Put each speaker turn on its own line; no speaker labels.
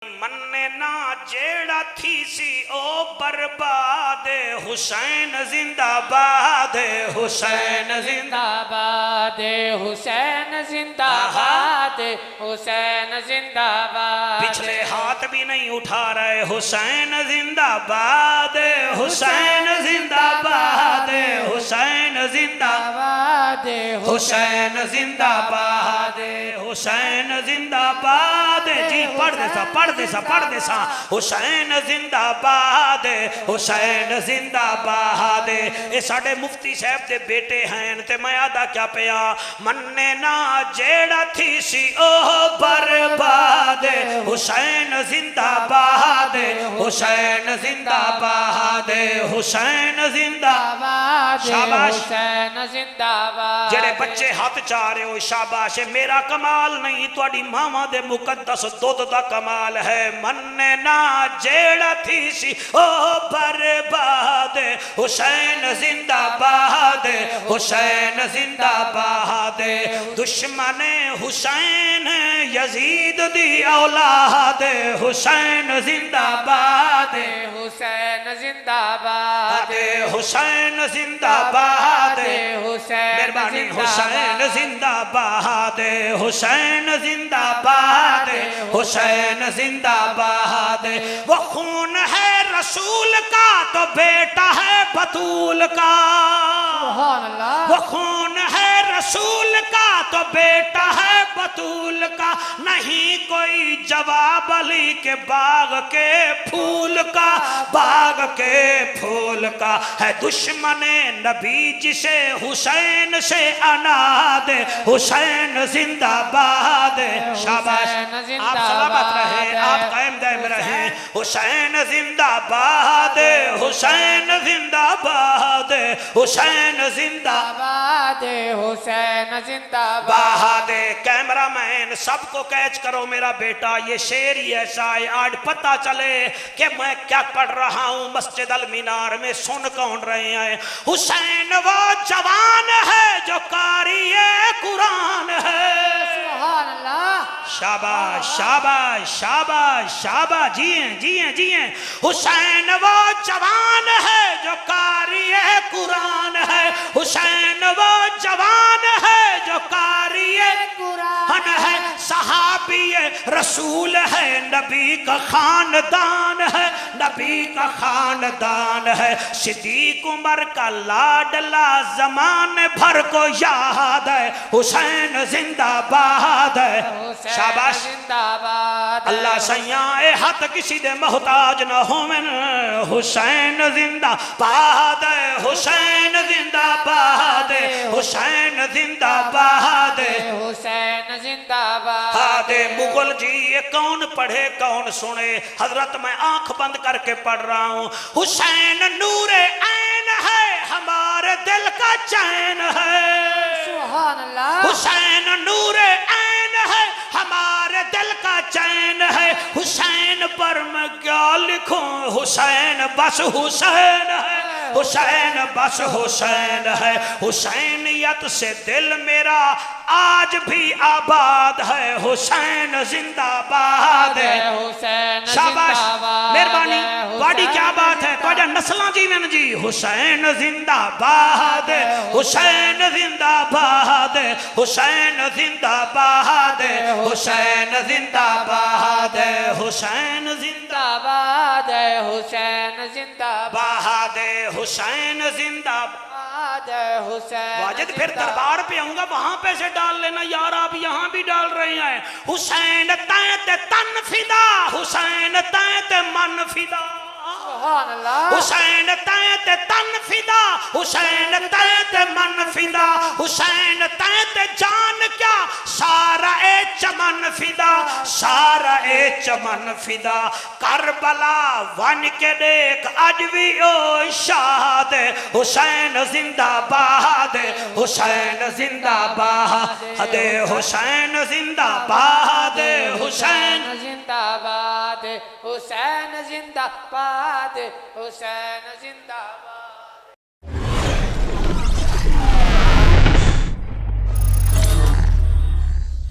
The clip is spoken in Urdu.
مننے نا جیڑا تھی سی او برباد حسین زندہ باد حسین زندہ
باد حسین زندہ باد حسین زندہ باد
پچھلے ہاتھ بھی نہیں اٹھا رہے حسین زندہ باد حسین زندہ باد حسین زندہ
باد
حسین زندہ باد حسین زندہ باد جی پڑھ دے سا حسین زندہ باد حسین زندہ باد اے ساڑے مفتی صاحب دے بیٹے ہیں تے میں آدھا کیا پیا مننے نا جیڑا تھی سی او برباد حسین زندہ باد حسین زندہ باد حسین زندہ
باد
شاباش
حسین زندہ باد
جڑے بچے ہاتھ چاہ رہے ہو شاباش میرا کمال نہیں تواڈی ماواں دے مقدس دودھ دا کمال ہے مننے نا جیڑا تھی سی او برباد حسین زندہ باد حسین زندہ باد دشمن حسین یزید دی اولاد حسین زندہ باد
حسین زندہ باد
حسین زندہ باد
حسین
مہربانی حسین زندہ باد حسین زندہ باد حسین زندہ باد وہ خون ہے رسول کا تو بیٹا ہے بطول کا
سبحان اللہ
وہ خون ہے رسول کا تو بیٹا ہے بطول کا نہیں کوئی جواب علی کے باغ کے پھول کا باغ کے پھول کا ہے دشمن نبی جسے حسین سے اناد حسین زندہ باد شاباش آپ سلامت رہیں آپ قائم دائم رہیں حسین زندہ باد حسین زندہ باد حسین زندہ
باد حسین زندہ
باد کیمرہ مین سب کو کیچ کرو میرا بیٹا یہ شعر ہی ایسا ہے آج پتہ چلے کہ میں کیا پڑھ رہا ہوں مسجد المینار میں سن کون رہے ہیں حسین وہ جوان ہے جو قاری قرآن ہے
سبحان اللہ
شاباش شاباش شاباش شاباش جی ہیں حسین وہ جوان ہے جو قاری قرآن ہے حسین وہ جوان ہے جو قاری قرآن ہے صحابی رسول ہے نبی کا خاندان ہے نبی کا خاندان ہے صدیق عمر کا لاڈلا زمان بھر کو یاد ہے حسین زندہ باد ہے شاباش
زندہ باد
اللہ سیاں حد کسی دے محتاج نہ ہو من حسین زندہ باد ہے حسین زندہ باد حسین زندہ باد
حسین زندہ باد
مغل جی یہ کون پڑھے کون سنے حضرت میں آنکھ بند کر کے پڑھ رہا ہوں حسین نور عین ہے ہمارے دل کا چین ہے
سبحان اللہ
حسین نور عین ہے ہمارے دل کا چین ہے حسین پر میں کیا لکھوں حسین بس حسین ہے حسین بس حسین ہے حسینیت سے دل میرا آج بھی آباد ہے حسین زندہ باد
حسین
شاباش
زندہ باد
مہربانی باڈی کیا بات ہے تو نسلاں جی میں جی حسین زندہ باد حسین زندہ باد حسین زندہ باد حسین زندہ باد حسین زندہ
باد حسین زندہ
باد حسین زندہ
باد حسین
واجد پھر دربار پہ آؤں گا وہاں پیسے ڈال لینا یار آپ یہاں بھی ڈال رہے ہیں حسین تین تن فدا حسین تین من فدا
سبحان اللہ
حسین تین تن فدا حسین تین من فدا حسین تین جان کیا سارا اے چمن فدا سارا اے چمن فدا کربلا ون کے دیکھ اج بھی او شاد حسین زندہ باد حسین زندہ باد حسین زندہ باد حسین
زندہ باد حسین زندہ باد حسین زندہ باد